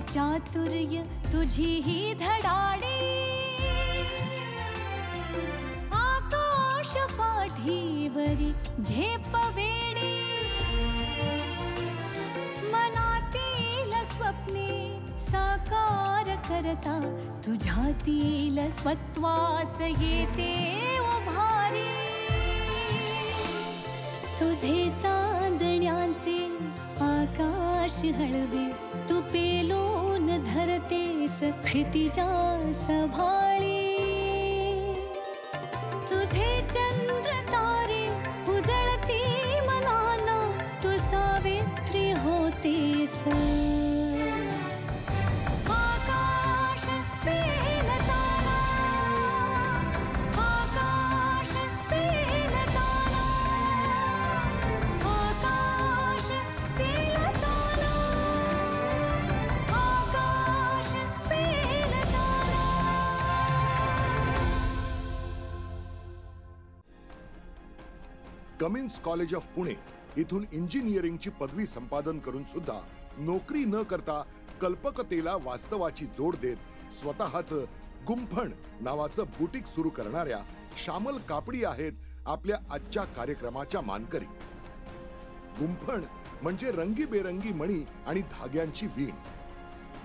चातुर्य तुझी ही धडाडी, आकाश पाठीवरी झेपवेडी, मनातील स्वप्ने साकार करता तुझ्यातील स्वत्वास येते उभारी. तुझे चांदण्यांचे आकाश हळवे तू पेलून धरतेस क्षितिजास भाळी. तुझे चंद्र तारे उजळती मनाना तू सावित्री होतेस. कमिन्स कॉलेज ऑफ पुणे इथून इंजिनिअरिंगची पदवी संपादन करून सुद्धा नोकरी न करता कल्पकतेला वास्तवाची जोड देत स्वतःचं गुंफण नावाचं बुटीक सुरू करणाऱ्या श्यामल कापडी आहेत आपल्या आजच्या कार्यक्रमाच्या मानकरी. गुंफण म्हणजे रंगीबेरंगी मणी आणि धाग्यांची वीण.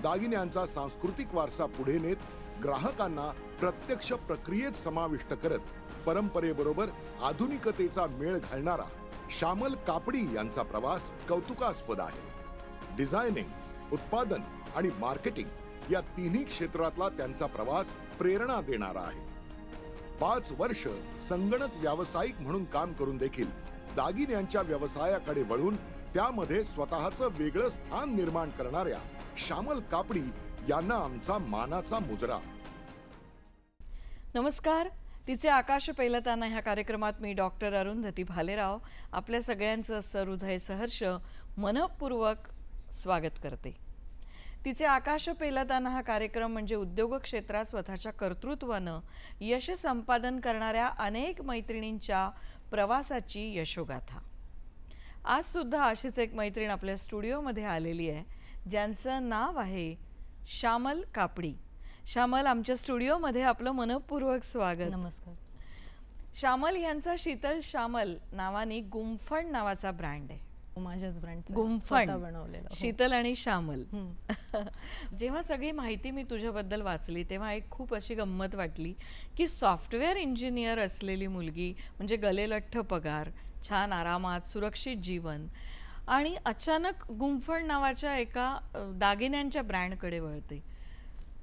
दागिन्यांचा सांस्कृतिक वारसा पुढे नेत ग्राहकांना प्रत्यक्ष प्रक्रियेत समाविष्ट करत परंपरेबरोबर आधुनिकतेचा मेळ घालणारा श्यामल कापडी यांचा प्रवास कौतुकास्पद आहे. डिझायनिंग, उत्पादन आणि मार्केटिंग या तिन्ही क्षेत्रातला त्यांचा प्रवास प्रेरणा देणारा आहे. 5 वर्ष संगणक व्यावसायिक म्हणून काम करून देखील दागिन्यांच्या व्यवसायाकडे वळून त्यामध्ये स्वतःचं वेगळं स्थान निर्माण करणाऱ्या श्यामल कापडी यांना आमचा मानाचा मुजरा. नमस्कार. तिचे आकाश पेलताना ह्या कार्यक्रमात मी डॉक्टर अरुंधती भालेराव आपल्या सगळ्यांचं सहृदय सहर्ष मनपूर्वक स्वागत करते. तिचे आकाश पेलताना हा कार्यक्रम म्हणजे उद्योग क्षेत्रात स्वतःच्या कर्तृत्वानं यश संपादन करणाऱ्या अनेक मैत्रिणींच्या प्रवासाची यशोगाथा. आज सुद्धा अशीच एक मैत्रीण आपल्या स्टुडिओमध्ये आलेली आहे ज्यांचं नाव आहे श्यामल कापडी. श्यामल, आमच्या स्टुडिओमध्ये आपलं मनपूर्वक स्वागत. नमस्कार. श्यामल यांचा शीतल श्यामल नावाने गुंफण नावाचा ब्रँड आहे. माझ्याच ब्रँडचा गुंफण बनवलेला शीतल आणि श्यामल. जेव्हा सगळी माहिती मी तुझ्याबद्दल वाचली तेव्हा एक खूप अशी गंमत वाटली की सॉफ्टवेअर इंजिनियर असलेली मुलगी म्हणजे गलेलठ्ठ पगार, छान आरामात सुरक्षित जीवन आणि अचानक गुंफण नावाच्या एका दागिन्यांच्या ब्रँडकडे वळते.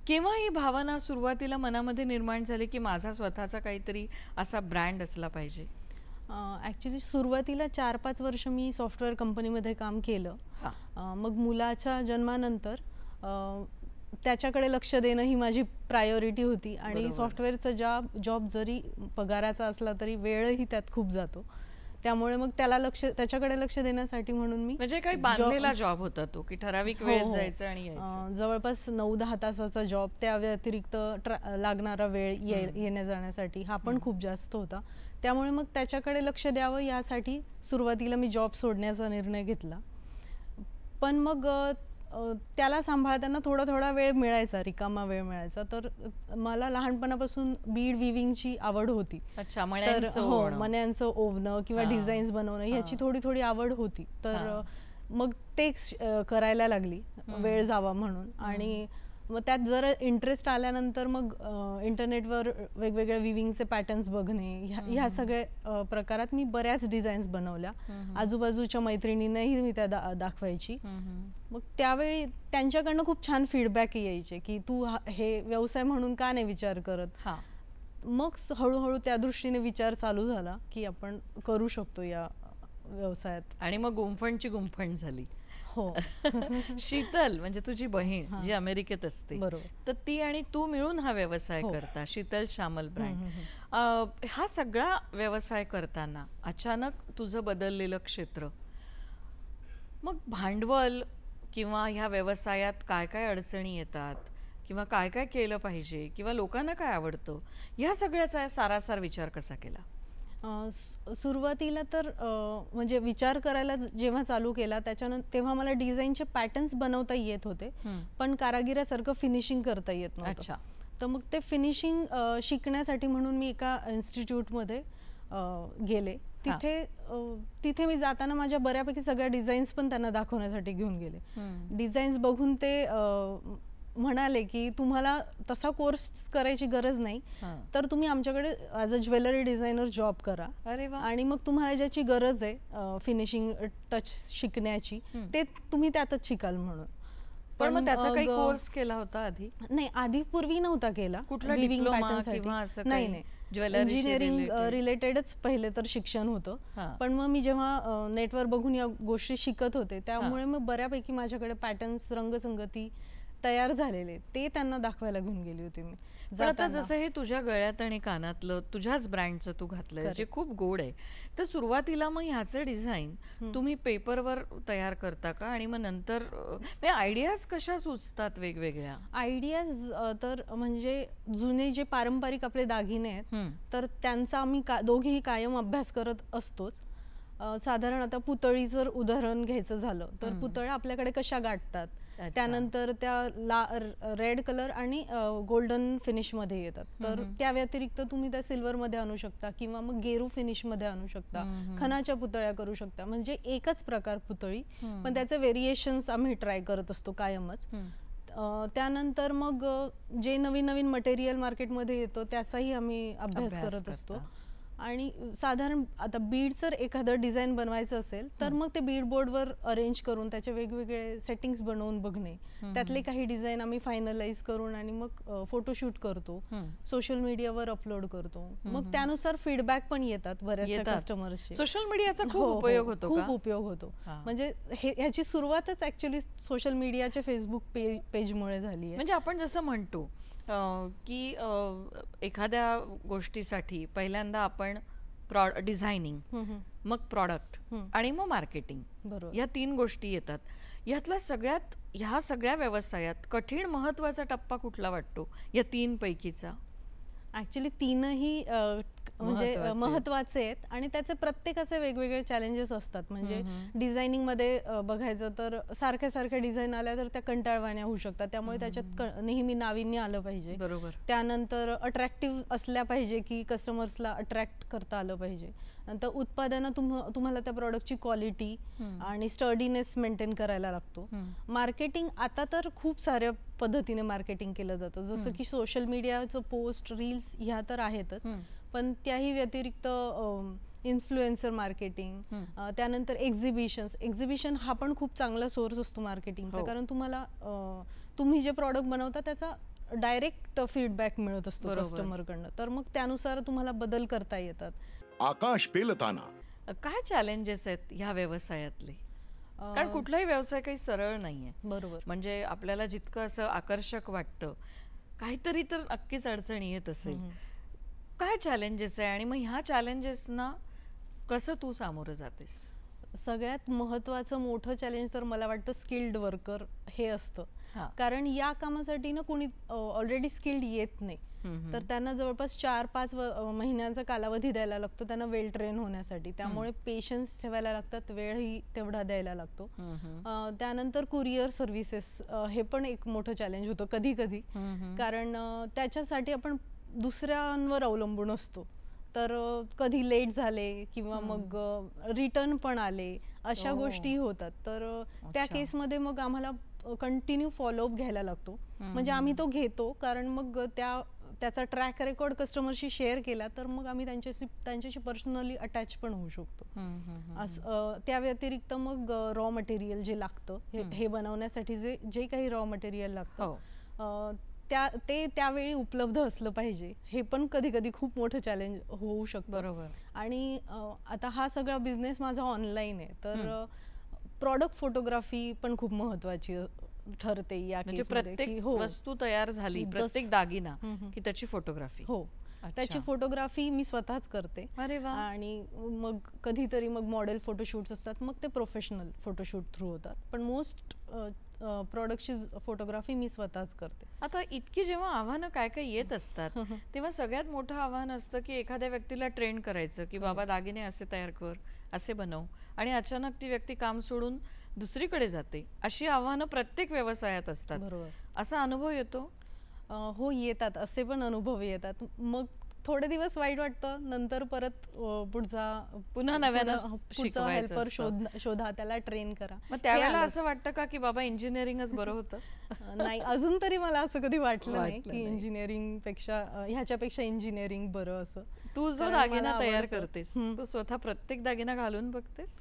केव्हा ही भावना सुरुवातीला मनामध्ये निर्माण झाली की माझा स्वतःचा काहीतरी असा ब्रँड असला पाहिजे? ॲक्च्युली सुरुवातीला 4-5 वर्ष मी सॉफ्टवेअर कंपनीमध्ये काम केलं. मग मुलाच्या जन्मानंतर त्याच्याकडे लक्ष देणं ही माझी प्रायोरिटी होती आणि सॉफ्टवेअरचा जॉब जरी पगाराचा असला तरी वेळही त्यात खूप जातो. त्यामुळे मग त्याच्याकडे लक्ष देण्यासाठी म्हणून मी म्हणजे काही बांधलेला जॉब होता तो की ठराविक वेळ जायचं आणि यायचं? जवळपास 9-10 तासाचा जॉब, त्या व्यतिरिक्त लागणारा वेळ येण्या जाण्यासाठी हा पण खूप जास्त होता. त्यामुळे मग त्याच्याकडे लक्ष द्यावं यासाठी सुरुवातीला मी जॉब सोडण्याचा निर्णय घेतला. पण मग त्याला सांभाळताना थोडा वेळ मिळायचा, रिकामा वेळ मिळायचा. तर मला लहानपणापासून बीड विविंगची आवड होती. अच्छा, तर मण्यांचं ओवणं किंवा डिझाईन्स बनवणं ह्याची थोडी आवड होती. तर मग ते करायला लागली वेळ जावा म्हणून. आणि मग त्यात जरा इंटरेस्ट आल्यानंतर मग इंटरनेटवर वेगवेगळ्या विविंगचे पॅटर्न्स बघणे ह्या सगळ्या प्रकारात मी बऱ्याच डिझाईन्स बनवल्या. आजूबाजूच्या मैत्रिणींनाही मी त्या दाखवायची. मग त्यावेळी त्यांच्याकडनं खूप छान फीडबॅक यायचे की तू हे व्यवसाय म्हणून का नाही विचार करत. मग हळूहळू त्या दृष्टीने विचार चालू झाला की आपण करू शकतो या व्यवसायात. आणि मग गुंफणची गुंफण झाली. हो. शीतल म्हणजे तुझी बहीण जी अमेरिकेत असते, तर ती आणि तू मिळून हा व्यवसाय करता, शीतल श्यामल ब्रँड. हा सगळा व्यवसाय करताना अचानक तुझं बदललेलं क्षेत्र, मग भांडवल किंवा ह्या व्यवसायात काय काय अडचणी येतात किंवा काय काय केलं पाहिजे किंवा लोकांना काय आवडतं, ह्या सगळ्याचा सारासार विचार कसा केला? सुरुवातीला तर म्हणजे विचार करायला जेव्हा चालू केला त्याच्यानंतर तेव्हा मला डिझाईनचे पॅटर्न्स बनवता येत होते, पण कारागिरासारखं फिनिशिंग करता येत नव्हतं. तर मग ते फिनिशिंग शिकण्यासाठी म्हणून मी एका इन्स्टिट्यूटमध्ये गेले. तिथे मी जाताना माझ्या बऱ्यापैकी सगळ्या डिझाईन्स पण त्यांना दाखवण्यासाठी घेऊन गेले. डिझाईन्स बघून ते म्हणाले की तुम्हाला तसा कोर्स करायची गरज नाही, तर तुम्ही आमच्याकडे as a jewellery designer job करा आणि मग तुम्हाला ज्याची गरज आहे फिनिशिंग टच शिकण्याची ते तुम्ही त्यातच शिकाल म्हणून. पण मग त्याचा काही कोर्स केला होता आधी? नाही, आधी पूर्वी नव्हता केला. विविंग पॅटर्नसाठी नाही, इंजिनिअरिंग रिलेटेडच पहिले तर शिक्षण होतं. पण मग मी जेव्हा नेटवर बघून या गोष्टी शिकत होते त्यामुळे मग बऱ्यापैकी माझ्याकडे पॅटर्न्स रंगसंगती तयार झालेले ते त्यांना दाखवायला घेऊन गेली होती मी. आता जसं हे तुझ्या गळ्यात आणि कानातलं तुझ्याच ब्रँडचं तू घातलंय जे खूप गोड आहे, तर सुरुवातीला मग ह्याचे डिझाईन तुम्ही पेपरवर तयार करता का आणि मग नंतर आयडियाज कशा सुचतात वेगवेगळ्या? आयडियाज तर म्हणजे जुने जे पारंपरिक आपले दागिने आहेत तर त्यांचा आम्ही दोघेही कायम अभ्यास करत असतोच. साधारण आता पुतळी जर उदाहरण घ्यायचं झालं तर पुतळ्या आपल्याकडे कशा गाठतात, त्यानंतर त्या रेड कलर आणि गोल्डन फिनिश मध्ये येतात, तर त्या व्यतिरिक्त तुम्ही त्या सिल्वर मध्ये आणू शकता किंवा मग गेरू फिनिश मध्ये आणू शकता, खणाच्या पुतळ्या करू शकता. म्हणजे एकच प्रकार पुतळी पण त्याचे व्हेरिएशन्स आम्ही ट्राय करत असतो कायमच. त्यानंतर मग जे नवीन नवीन मटेरियल मार्केटमध्ये येतो त्याचाही आम्ही अभ्यास करत असतो. आणि साधारण आता बीड जर एखादं डिझाईन बनवायचं असेल तर मग ते बीड बोर्डवर अरेंज करून त्याचे वेगवेगळे सेटिंग्स बनवून बघणे, त्यातले काही डिझाईन आम्ही फायनलाइज करून आणि मग फोटोशूट करतो, सोशल मीडियावर अपलोड करतो. मग त्यानुसार फीडबॅक पण येतात बऱ्याचशा कस्टमर्सचे. सोशल मीडियाचा खूप उपयोग होतो. खूप उपयोग होतो. म्हणजे ह्याची सुरुवातच ऍक्च्युली सोशल मीडियाच्या फेसबुक पेजमुळे झाली आहे. म्हणजे आपण जसं म्हणतो की एखाद्या गोष्टीसाठी पहिल्यांदा आपण डिझायनिंग, मग प्रॉडक्ट आणि मग मार्केटिंग, या 3 गोष्टी येतात. ह्या सगळ्या व्यवसायात कठीण महत्वाचा टप्पा कुठला वाटतो या 3 पैकीचा? ऍक्च्युली 3ही म्हणजे महत्वाचे आहेत आणि त्याचे प्रत्येकाचे वेगवेगळे चॅलेंजेस असतात. म्हणजे डिझायनिंग मध्ये बघायचं तर सारख्या डिझाईन आल्या तर त्या कंटाळवाण्या होऊ शकतात, त्यामुळे त्याच्यात नेहमी नाविन्य आलं पाहिजे. बरोबर. त्यानंतर अट्रॅक्टिव्ह असल्या पाहिजे की कस्टमर्सला अट्रॅक्ट करता आलं पाहिजे. नंतर उत्पादनं तुम्हाला त्या प्रॉडक्टची क्वालिटी आणि स्टर्डीनेस मेंटेन करायला लागतो. मार्केटिंग आता तर खूप साऱ्या पद्धतीने मार्केटिंग केलं जातं, जसं की सोशल मीडियाचं पोस्ट, रील्स ह्या तर आहेतच, पण त्याही व्यतिरिक्त इन्फ्लुएन्सर मार्केटिंग, त्यानंतर एक्झिबिशन हा पण खूप चांगला सोर्स असतो मार्केटिंगचा, कारण तुम्ही जे प्रॉडक्ट बनवता त्याचा डायरेक्ट फीडबॅक मिळत असतो कस्टमरकडनं, तर मग त्यानुसार तुम्हाला बदल करता येतात. आकाश पेलताना काय चॅलेंजेस आहेत ह्या व्यवसायातले? कारण कुठलाही व्यवसाय काही सरळ नाहीये. बरोबर. म्हणजे आपल्याला जितकं असं आकर्षक वाटतं काहीतरी तर नक्कीच अडचणी येत असेल. काय चॅलेंजेस आहे आणि मग ह्या चॅलेंजेसना कसं तू सामोरं जातेस? सगळ्यात महत्वाचं मोठं चॅलेंज तर मला वाटतं स्किल्ड वर्कर हे असतं, कारण या कामासाठी ना कोणी ऑलरेडी स्किल्ड येत नाही, तर त्यांना जवळपास 4-5 महिन्यांचा कालावधी द्यायला लागतो त्यांना वेल ट्रेन होण्यासाठी. त्यामुळे पेशन्स ठेवायला लागतात, वेळही तेवढा द्यायला लागतो. त्यानंतर कुरिअर सर्व्हिसेस हे पण एक मोठं चॅलेंज होतं कधी कधी, कारण त्याच्यासाठी आपण दुसऱ्यांवर अवलंबून असतो, तर कधी लेट झाले किंवा मग रिटर्न पण आले अशा गोष्टी होतात. तर त्या केसमध्ये मग आम्हाला कंटिन्यू फॉलोअप घ्यायला लागतो. म्हणजे आम्ही तो घेतो कारण मग त्याचा ट्रॅक रेकॉर्ड कस्टमरशी शेअर केला तर मग आम्ही त्यांच्याशी पर्सनली अटॅच पण होऊ शकतो. त्या व्यतिरिक्त मग रॉ मटेरियल जे लागतं हे बनवण्यासाठी जे काही रॉ मटेरियल लागतं ते त्यावेळी उपलब्ध असलं पाहिजे, हे पण कधी कधी खूप मोठं चॅलेंज होऊ शकतं. बरोबर. आणि आता हा सगळा बिझनेस माझा ऑनलाईन आहे, तर प्रॉडक्ट फोटोग्राफी पण खूप महत्वाची ठरते या केसमध्ये. प्रत्येक वस्तू तयार झाली, प्रत्येक दागिना की त्याची फोटोग्राफी. हो, त्याची फोटोग्राफी मी स्वतःच करते. आणि मग कधीतरी मग मॉडेल फोटोशूट्स असतात, मग ते प्रोफेशनल फोटोशूट थ्रू होतात. पण मोस्ट प्रॉडक्टची फोटोग्राफी मी स्वतःच करते. आता इतकी जेव्हा आव्हानं काय काय येत असतात तेव्हा सगळ्यात मोठं आव्हान असतं की एखाद्या व्यक्तीला ट्रेन करायचं की बाबा दागिने असे तयार कर, असे बनव, आणि अचानक ती व्यक्ती काम सोडून दुसरीकडे जाते. अशी आव्हानं प्रत्येक व्यवसायात असतात. बरोबर. असा अनुभव येतो? हो, येतात. असे पण अनुभव येतात. मग थोडे दिवस वाईट वाटतं, नंतर परत पुन्हा नव्यानं पुढचा हेल्पर शोधा, त्याला ट्रेन करा. मग त्यावेळेला असं वाटतं का की बाबा इंजिनिअरिंगच बरं होतं? नाही, अजून तरी मला असं कधी वाटलं नाही की इंजिनिअरिंग पेक्षा ह्याच्यापेक्षा इंजिनिअरिंग बरं असं. तू जो दागिना तयार करतेस तू स्वतः प्रत्येक दागिना घालून बघतेस?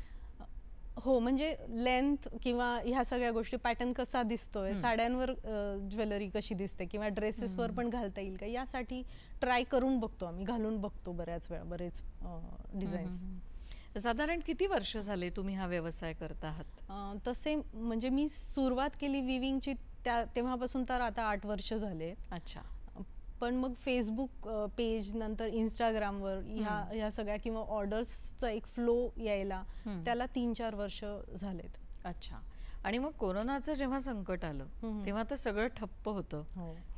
हो, म्हणजे लेंथ किंवा ह्या सगळ्या गोष्टी, पॅटर्न कसा दिसतोय, साड्यांवर ज्वेलरी कशी दिसते किंवा ड्रेसेसवर पण घालता येईल का, यासाठी ट्राय करून बघतो आम्ही, घालून बघतो बऱ्याच वेळा बरेच डिझाईन्स. साधारण किती वर्ष झाले तुम्ही हा व्यवसाय करत आहात? तसे म्हणजे मी सुरुवात केली विविंगची तेव्हापासून तर आता 8 वर्ष झाले. अच्छा. पण मग फेसबुक पेज, नंतर इंस्टाग्रामवर ह्या सगळ्या किंवा ऑर्डर्सचा एक फ्लो यायला त्याला 3-4 वर्ष झालेत. अच्छा. आणि मग कोरोनाचं जेव्हा संकट आलं तेव्हा तर सगळं ठप्प होतं.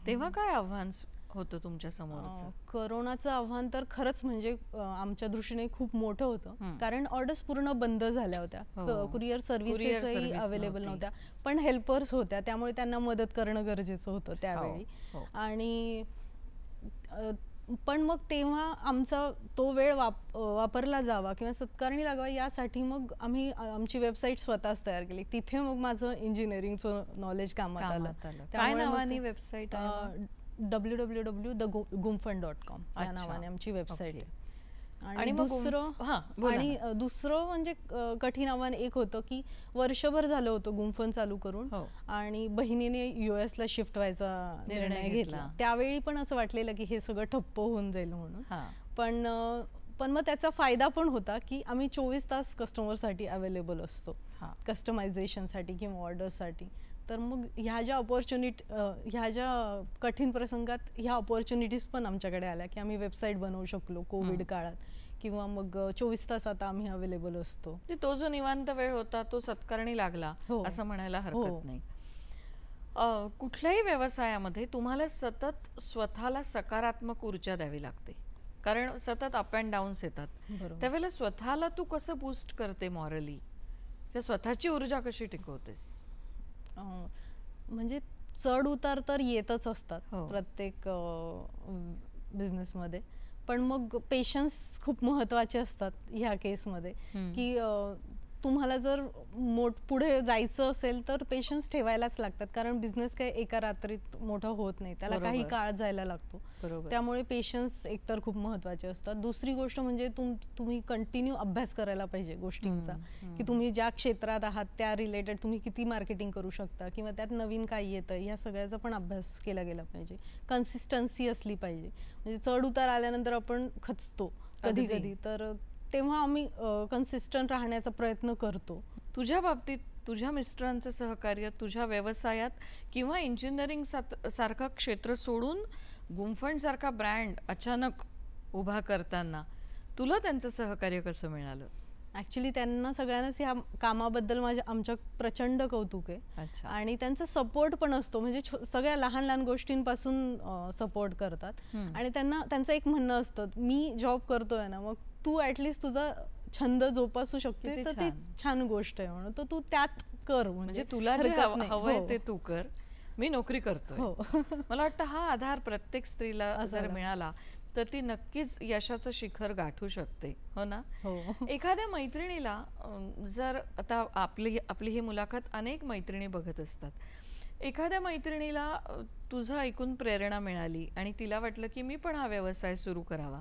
तेव्हा काय आव्हान होतं तुमच्या समोरचं? कोरोनाचं आव्हान तर खरंच म्हणजे आमच्या दृष्टीने खूप मोठं होतं, कारण ऑर्डर्स पूर्ण बंद झाल्या होत्या. कुरिअर सर्व्हिसेसही अवेलेबल नव्हत्या, पण हेल्पर्स होत्या, त्यामुळे त्यांना मदत करणं गरजेचं होतं त्यावेळी. आणि पण मग तेव्हा आमचा तो वेळ वापरला जावा किंवा सत्कारणी लागावा यासाठी मग आम्ही आमची वेबसाईट स्वतःच तयार केली. तिथे मग माझं इंजिनिअरिंगचं नॉलेज कामात आलं. काय नावाने वेबसाईट? www.gumfund.com या नावाने आमची वेबसाईट आहे. आणि दुसरं म्हणजे कठीण आव्हान एक होतं की वर्षभर झालं होतं गुंफन चालू करून, आणि बहिणीने US ला शिफ्ट व्हायचा निर्णय घेतला. त्यावेळी पण असं वाटलेलं की हे सगळं ठप्प होऊन जाईल म्हणून. पण मग त्याचा फायदा पण होता की आम्ही 24 तास कस्टमरसाठी अवेलेबल असतो, कस्टमायझेशनसाठी किंवा ऑर्डरसाठी. तर मग ह्या ज्या कठीण प्रसंगात ह्या ऑपॉर्च्युनिटीज पण आमच्याकडे आल्या की आम्ही वेबसाईट बनवू शकलो कोविड काळात, किंवा मग 24 तास आता आम्ही अवेलेबल असतो. तो जो निवांत वेळ होता तो सत्कारणी लागला असं म्हणायला हरकत नाही. कुठल्याही व्यवसायामध्ये तुम्हाला सतत स्वतःला सकारात्मक ऊर्जा द्यावी लागते, कारण सतत अप अँड डाऊन्स येतात. त्यावेळेला स्वतःला तू कसं बूस्ट करते मॉरली, स्वतःची ऊर्जा कशी टिकवतेस? म्हणजे चढ उतार तर येतच असतात प्रत्येक बिझनेसमध्ये, पण मग पेशन्स खूप महत्त्वाचे असतात ह्या केसमध्ये. की तुम्हाला जर पुढे जायचं असेल तर पेशन्स ठेवायलाच लागतात, कारण बिझनेस काही एका रात्रीत मोठा होत नाही, त्याला काही काळ जायला लागतो. त्यामुळे पेशन्स एकतर खूप महत्त्वाचे असतात. दुसरी गोष्ट म्हणजे तुम्ही कंटिन्यू अभ्यास करायला पाहिजे गोष्टींचा, की तुम्ही ज्या क्षेत्रात आहात त्या रिलेटेड तुम्ही किती मार्केटिंग करू शकता किंवा त्यात नवीन काय येतं ह्या सगळ्याचा पण अभ्यास केला गेला पाहिजे. कन्सिस्टन्सी असली पाहिजे. म्हणजे चढ उतार आल्यानंतर आपण खचतो कधी कधी, तर तेव्हा आम्ही कन्सिस्टंट राहण्याचा प्रयत्न करतो. तुझ्या बाबतीत तुझ्या मिस्टरांचं सहकार्य तुझ्या व्यवसायात किंवा इंजिनिअरिंग सारखं क्षेत्र सोडून गुंफण सारखा ब्रँड अचानक उभा करताना तुला त्यांचं सहकार्य कसं मिळालं? ॲक्च्युली त्यांना सगळ्यांनाच ह्या कामाबद्दल आमच्या प्रचंड कौतुक आहे. आणि त्यांचा सपोर्ट पण असतो, म्हणजे सगळ्या लहान लहान गोष्टींपासून सपोर्ट करतात. आणि त्यांचं एक म्हणणं असतं, मी जॉब करतोय ना, मग तू ॲटलिस्ट तुझा छंद जोपासू शकते तर ती छान गोष्ट आहे म्हणून, तर तू त्यात कर, म्हणजे तुला जे हवंय ते तू कर, मी नोकरी करतोय. मला वाटतं हा आधार प्रत्येक स्त्रीला जर मिळाला तर ती नक्कीच यशाचं शिखर गाठू शकते. हो ना? एखाद्या मैत्रिणीला जर आता आपली ही मुलाखत अनेक मैत्रिणी बघत असतात, एखाद्या मैत्रिणीला तुझं ऐकून प्रेरणा मिळाली आणि तिला वाटलं की मी पण हा व्यवसाय सुरू करावा,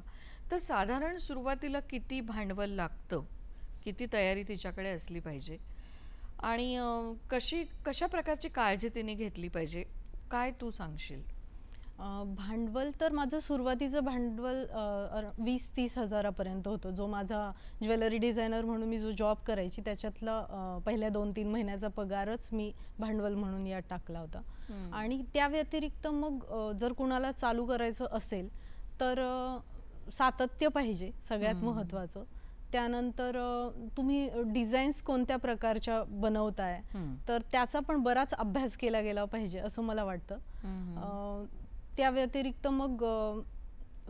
तर साधारण सुरुवातीला किती भांडवल लागतं, किती तयारी तिच्याकडे असली पाहिजे, आणि कशा प्रकारची काळजी तिने घेतली पाहिजे, काय तू सांगशील? भांडवल तर माझं सुरुवातीचं भांडवल 20-30 हजारापर्यंत होतं. जो माझा ज्वेलरी डिझायनर म्हणून मी जो जॉब करायची त्याच्यातला पहिल्या 2-3 महिन्याचा पगारच मी भांडवल म्हणून यात टाकला होता. आणि त्या व्यतिरिक्त मग जर कुणाला चालू करायचं असेल तर सातत्य पाहिजे सगळ्यात महत्त्वाचं. त्यानंतर तुम्ही डिझाईन्स कोणत्या प्रकारच्या बनवताय तर त्याचा पण बराच अभ्यास केला गेला पाहिजे असं मला वाटतं. त्या व्यतिरिक्त मग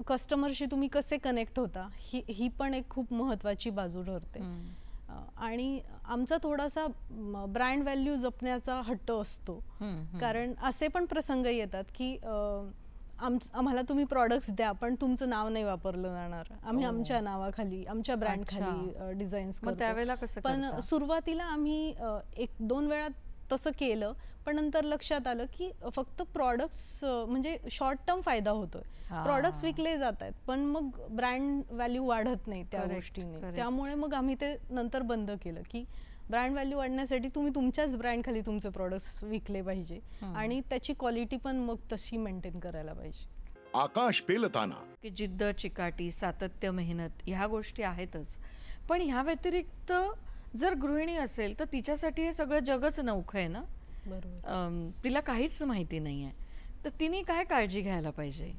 कस्टमरशी तुम्ही कसे कनेक्ट होता ही पण एक खूप महत्त्वाची बाजू ठरते. आणि आमचा थोडासा ब्रँड व्हॅल्यू जपण्याचा हट्ट असतो, कारण असे पण प्रसंग येतात की आम्हाला तुम्ही प्रॉडक्ट्स द्या पण तुमचं नाव नाही वापरलं जाणार, आम्ही आमच्या नावाखाली आमच्या ब्रँड खाली डिझाईन्स करतो. पण सुरुवातीला आम्ही 1-2 वेळा तसं केलं, पण नंतर लक्षात आलं की फक्त प्रॉडक्ट्स म्हणजे शॉर्ट टर्म फायदा होतोय, प्रॉडक्ट्स विकले जात आहेत पण मग ब्रँड व्हॅल्यू वाढत नाही त्या गोष्टीने. त्यामुळे मग आम्ही ते नंतर बंद केलं की ब्रँड व्हॅल्यू वाढण्यासाठी तुम्ही तुमच्याच ब्रँड खाली तुमचे प्रोडक्ट्स विकले पाहिजे आणि त्याची क्वालिटी पण मग तशी मेंटेन करायला पाहिजे. आकाश पेलताना की जिद्द, चिकाटी, सातत्य, मेहनत ह्या गोष्टी आहेतच, पण ह्या व्यतिरिक्त जर गृहिणी असेल तर तिच्यासाठी हे सगळं जगच नौखं आहे ना. बरोबर. तिला काहीच माहिती नाही आहे, तर तिने काय काळजी घ्यायला पाहिजे?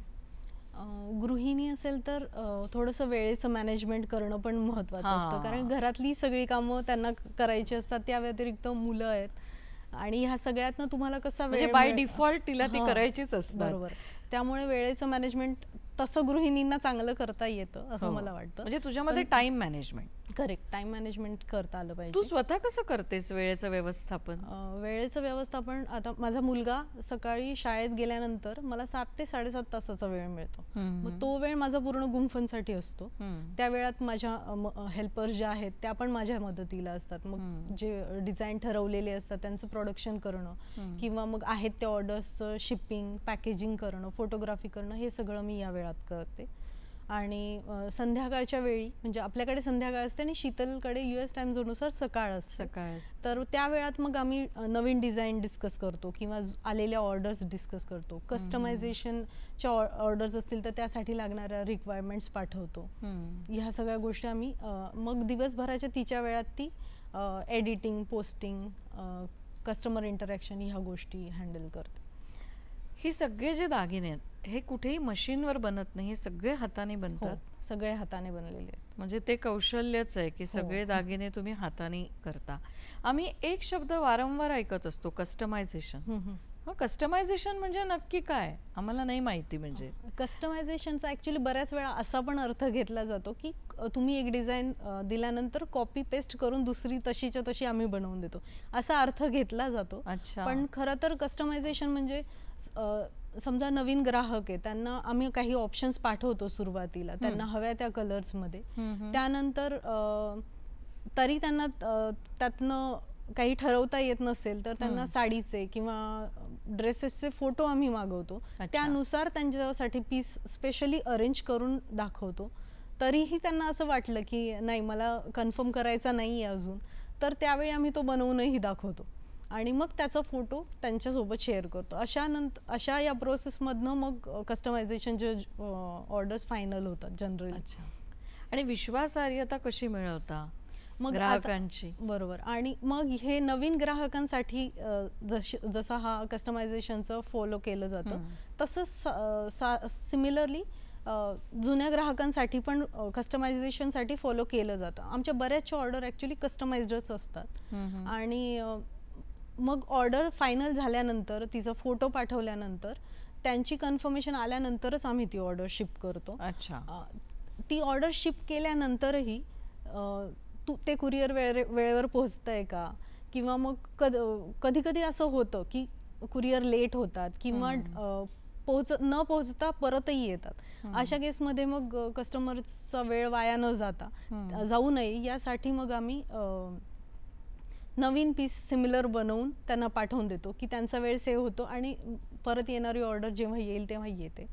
गृहिणी असेल तर थोडंसं वेळेचं मॅनेजमेंट करणं पण महत्त्वाचं असतं, कारण घरातली सगळी कामं त्यांना करायची असतात, त्या व्यतिरिक्त मुलं आहेत आणि ह्या सगळ्यातनं तुम्हाला कसा वेळ बाय डिफॉल्ट तिला ती करायचीच असते. बरोबर. त्यामुळे वेळेचं मॅनेजमेंट तसं गृहिणींना चांगलं करता येतं असं मला वाटतं. म्हणजे तुझ्यामध्ये time management. Correct, time management करता आलं पाहिजे. तू स्वतः कसं करतेस वेळेचं व्यवस्थापन? वेळेचं व्यवस्थापन, आता माझा मुलगा सकाळी शाळेत गेल्यानंतर मला 7 ते 7.5 तासाचा वेळ मिळतो, मग तो वेळ माझा पूर्ण गुंफनसाठी असतो. त्या वेळात माझ्या हेल्पर्स ज्या आहेत त्या पण माझ्या मदतीला असतात. मग जे डिझाईन ठरवलेले असतात त्यांचं प्रोडक्शन करणं किंवा मग आहेत त्या ऑर्डर्सचं शिपिंग, पॅकेजिंग करणं, फोटोग्राफी करणं, हे सगळं मी या वेळात करते. आणि संध्याकाळच्या वेळी, म्हणजे आपल्याकडे संध्याकाळ असते आणि शीतलकडे US टाइम झोननुसार सकाळ असते, तर त्या वेळात मग आम्ही नवीन डिझाईन डिस्कस करतो किंवा आलेल्या ऑर्डर्स डिस्कस करतो. कस्टमायझेशनच्या ऑर्डर्स असतील तर त्यासाठी लागणाऱ्या रिक्वायरमेंट्स पाठवतो. ह्या सगळ्या गोष्टी आम्ही मग दिवसभराच्या तिच्या वेळात ती एडिटिंग, पोस्टिंग, कस्टमर इंटरॅक्शन ह्या गोष्टी हँडल करते. हे सगळे जे दागिने आहेत हे कुठेही मशीनवर बनत नाही, हे सगळे हाताने बनतात. सगळे हाताने बनलेले आहेत. म्हणजे ते कौशल्यच आहे की सगळे दागिने तुम्ही हाताने करता. आम्ही एक शब्द वारंवार ऐकत असतो, कस्टमायझेशन. कस्टमायझेशन म्हणजे नक्की काय? आम्हाला नाही माहिती. म्हणजे कस्टमायझेशनचा ऍक्च्युली बऱ्याच वेळा असा पण अर्थ घेतला जातो की तुम्ही एक डिझाईन दिल्यानंतर कॉपी पेस्ट करून दुसरी तशीच्या तशी आम्ही बनवून देतो, असा अर्थ घेतला जातो. पण खरं तर कस्टमायझेशन म्हणजे समजा नवीन ग्राहक आहे, त्यांना आम्ही काही ऑप्शन्स पाठवतो सुरुवातीला, त्यांना हव्या त्या कलर्समध्ये. त्यानंतर तरी त्यांना त्यातनं काही ठरवता येत नसेल तर त्यांना साडीचे किंवा ड्रेसेसचे फोटो आम्ही मागवतो, त्यानुसार त्यांच्यासाठी पीस स्पेशली अरेंज करून दाखवतो. तरीही त्यांना असं वाटलं की नाही, मला कन्फर्म करायचा नाही आहे अजून, तर त्यावेळी आम्ही तो बनवूनही दाखवतो आणि मग त्याचा फोटो त्यांच्यासोबत शेअर करतो. अशा या प्रोसेसमधनं मग कस्टमायझेशनचे ऑर्डर्स फायनल होतात जनरली. आणि विश्वासार्हता कशी मिळवता मग ग्राहकांची? बरोबर. आणि मग हे नवीन ग्राहकांसाठी जसा हा कस्टमायझेशनचं फॉलो केलं जातं, तसंच सिमिलरली जुन्या ग्राहकांसाठी पण कस्टमायझेशनसाठी फॉलो केलं जातं. आमच्या बऱ्याचशा ऑर्डर ॲक्च्युली कस्टमाइज्डच असतात. आणि मग ऑर्डर फायनल झाल्यानंतर, तिचा फोटो पाठवल्यानंतर, त्यांची कन्फर्मेशन आल्यानंतरच आम्ही ती ऑर्डर शिप करतो. ती ऑर्डर शिप केल्यानंतरही ते कुरिअर वेळेवर पोहोचतंय का, किंवा मग कधी कधी असं होतं की कुरिअर लेट होतात किंवा न पोहोचता परतही येतात. अशा केसमध्ये मग कस्टमरचा वेळ वाया न जाऊ नये यासाठी मग आम्ही नवीन पीस सिमिलर बनवून त्यांना पाठवून देतो की त्यांचा वेळ सेव्ह होतो आणि परत येणारी ऑर्डर जेव्हा येईल तेव्हा येते.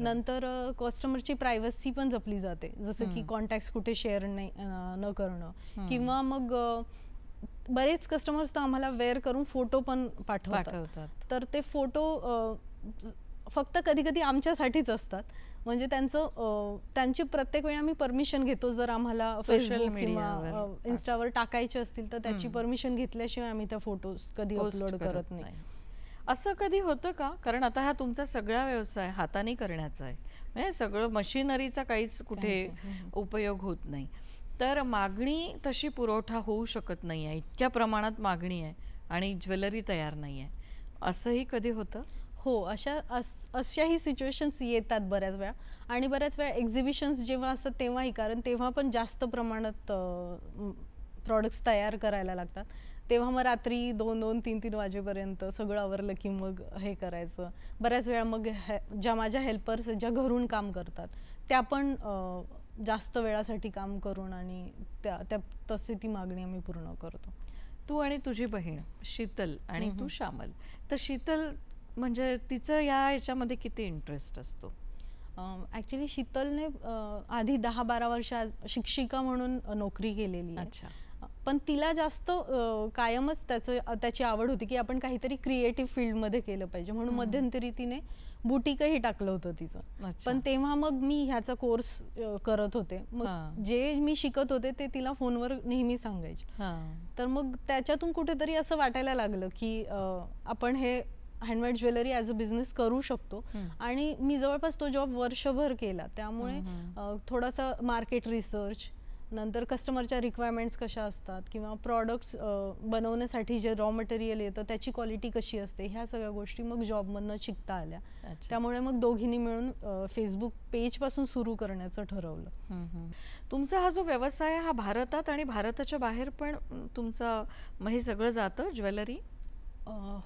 नंतर कस्टमरची प्रायव्हसी पण जपली जाते, जसं की कॉन्टॅक्ट्स कुठे शेअर न करणं, किंवा मग बरेच कस्टमर्स तर आम्हाला वेअर करून फोटो पण पाठवतात. तर ते फोटो फक्त कधी कधी आमच्यासाठीच असतात, म्हणजे त्यांची प्रत्येक वेळी आम्ही परमिशन घेतो. जर आम्हाला फेसबुक किंवा इन्स्टावर टाकायचे असतील तर त्याची परमिशन घेतल्याशिवाय आम्ही त्या फोटोज कधी अपलोड करत नाही. असं कधी होतं का? कारण आता हा तुमचा सगळा व्यवसाय हाताने करण्याचा आहे, म्हणजे सगळं मशिनरीचा काहीच कुठे उपयोग होत नाही, तर मागणी तशी पुरवठा होऊ शकत नाही आहे, इतक्या प्रमाणात मागणी आहे आणि ज्वेलरी तयार नाही आहे, असंही कधी होतं? हो, अशाही सिच्युएशन्स येतात बऱ्याच वेळा. आणि बऱ्याच वेळा एक्झिबिशन्स जेव्हा असतात तेव्हाही, कारण तेव्हा पण जास्त प्रमाणात प्रॉडक्ट्स तयार करायला लागतात. तेव्हा मग रात्री 2-2, 3-3 वाजेपर्यंत सगळं आवरलं की मग हे करायचं. बऱ्याच वेळा मग ज्या माझ्या हेल्पर्स ज्या घरून काम करतात त्या पण जास्त वेळासाठी काम करून आणि तशी ती मागणी आम्ही पूर्ण करतो. तू आणि तुझी बहीण शीतल आणि तू श्यामल, तर शीतल म्हणजे तिचं याच्यामध्ये किती इंटरेस्ट असतो? ॲक्च्युली शीतलने आधी 10-12 वर्ष शिक्षिका म्हणून नोकरी केलेली आहे. अच्छा. पण तिला जास्त कायमच त्याची आवड होती की आपण काहीतरी क्रिएटिव्ह फील्डमध्ये केलं पाहिजे, म्हणून मध्यंतरी तिने बुटीकही टाकलं होतं तिचं. पण तेव्हा मग मी ह्याचा कोर्स करत होते, मग जे मी शिकत होते ते तिला फोनवर नेहमी सांगायचे. तर मग त्याच्यातून कुठेतरी असं वाटायला लागलं की आपण हे handmade jewellery as a business करू शकतो. आणि मी जवळपास तो जॉब वर्षभर केला, त्यामुळे थोडासा मार्केट रिसर्च, नंतर कस्टमरच्या रिक्वायरमेंट्स कशा असतात किंवा प्रॉडक्ट्स बनवण्यासाठी जे रॉ मटेरियल येतं त्याची क्वालिटी कशी असते, ह्या सगळ्या गोष्टी मग जॉबमधनं शिकता आल्या. त्यामुळे मग दोघींनी मिळून फेसबुक पेजपासून सुरू करण्याचं ठरवलं. तुमचा हा जो व्यवसाय हा भारतात आणि भारताच्या बाहेर पण तुमचं हे सगळं जातं ज्वेलरी?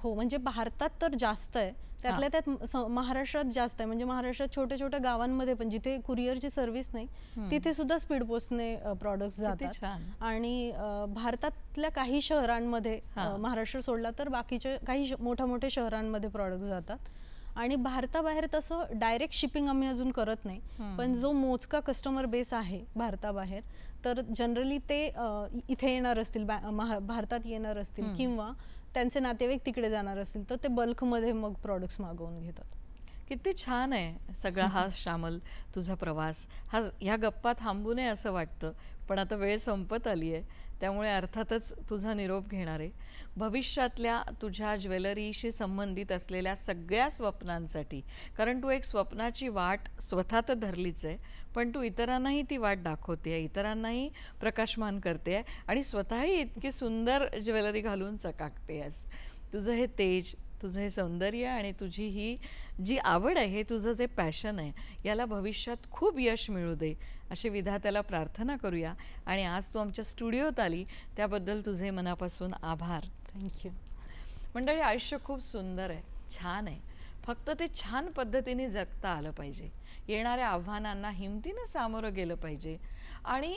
हो, म्हणजे भारतात तर जास्त आहे, त्यातल्या त्यात महाराष्ट्रात जास्त आहे. म्हणजे महाराष्ट्रात छोट्या छोट्या गावांमध्ये पण जिथे कुरिअरची सर्व्हिस नाही तिथे सुद्धा स्पीड पोस्टने प्रॉडक्ट्स जातात. आणि भारतातल्या काही शहरांमध्ये, महाराष्ट्र सोडला तर बाकीचे काही मोठ्या शहरांमध्ये प्रॉडक्ट जातात. आणि भारताबाहेर तसं डायरेक्ट शिपिंग आम्ही अजून करत नाही, पण जो मोजका कस्टमर बेस आहे भारताबाहेर, तर जनरली ते इथे येणार असतील, भारतात येणार असतील किंवा त्यांचे नातेवाईक तिकडे जाणार असतील तर ते बल्कमध्ये मग प्रॉडक्ट्स मागवून घेतात. किती छान आहे सगळा हा श्यामल तुझा प्रवास. ह्या गप्पा थांबू नये असं वाटतं, पण आता वेळ संपत आली आहे, त्यामुळे अर्थातच तुझा निरोप घेणार आहे. भविष्यातल्या तुझ्या ज्वेलरीशी संबंधित असलेल्या सगळ्या स्वप्नांसाठी, कारण तू एक स्वप्नाची वाट स्वतः तर धरलीच आहे, पण तू इतरांनाही ती वाट दाखवते आहे, इतरांनाही प्रकाशमान करते आहे आणि स्वतःही इतकी सुंदर ज्वेलरी घालून चकाकते आहेस. तुझं हे तेज, तुझं हे सौंदर्य आणि तुझी ही जी आवड आहे, तुझं जे पॅशन आहे, याला भविष्यात खूप यश मिळू दे अशी विधात्याला प्रार्थना करूया. आणि आज तू आमच्या स्टुडिओत आली त्याबद्दल तुझे मनापासून आभार. थँक्यू. मंडळी, आयुष्य खूप सुंदर आहे, छान आहे, फक्त ते छान पद्धतीने जगता आलं पाहिजे. येणाऱ्या आव्हानांना हिमतीनं सामोरं गेलं पाहिजे आणि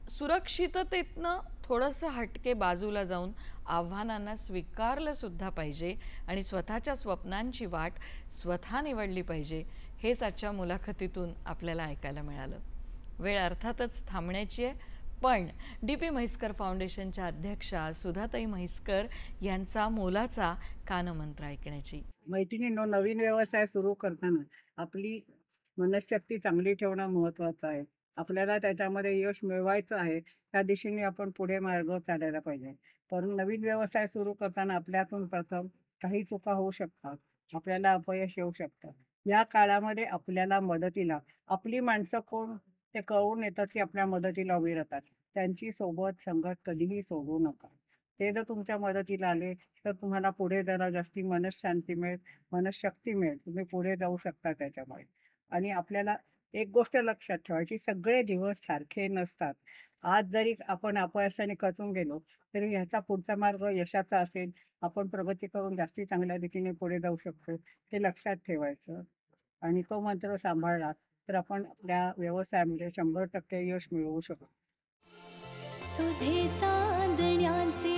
सुरक्षिततेतनं थोडंसं हटके बाजूला जाऊन आव्हानांना स्वीकारलं सुद्धा पाहिजे आणि स्वतःच्या स्वप्नांची वाट स्वतः निवडली पाहिजे. हेच आजच्या मुलाखतीतून आपल्याला ऐकायला मिळालं. वेळ अर्थातच थांबण्याची आहे, पण DP म्हैसकर फाउंडेशनच्या अध्यक्षा सुधाताई म्हैसकर यांचा मोलाचा कानमंत्र ऐकण्याची. मैत्रिणींनो, नवीन व्यवसाय सुरू करताना आपली मनःशक्ती चांगली ठेवणं महत्त्वाचं आहे. आपल्याला त्याच्यामध्ये यश मिळवायचं आहे, त्या दिशेने आपण पुढे मार्ग चालायला पाहिजे. पण नवीन व्यवसाय सुरू करताना आपल्यातून प्रथम काही चुका होऊ शकतात, आपल्याला अपयश येऊ शकतं. या काळामध्ये आपल्याला मदतीला आपली माणसं कोण ते कळून येतात की आपल्या मदतीला उभी राहतात. त्यांची सोबत संगत कधीही सोडू नका. ते जर तुमच्या मदतीला आले तर तुम्हाला पुढे जरा जास्ती मनःशांती मिळेल, मनःशक्ती मिळेल, तुम्ही पुढे जाऊ शकता त्याच्यामुळे. आणि आपल्याला एक गोष्ट लक्षात ठेवायची, सगळे दिवस सारखे नसतात. आज जरी आपण अपयशाने खचून गेलो तरी ह्याचा पुढचा मार्ग यशाचा असेल, आपण प्रगती करून जास्ती चांगल्या रीतीने पुढे जाऊ शकतो, ते लक्षात ठेवायचं. आणि तो मंत्र सांभाळला तर आपण आपल्या व्यवसायामध्ये 100% यश मिळवू शकतो. तुझे चांदण्याचे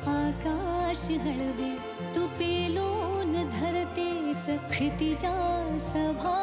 आकाश हळवे, तू पेलून धरतेस क्षितिजा सभा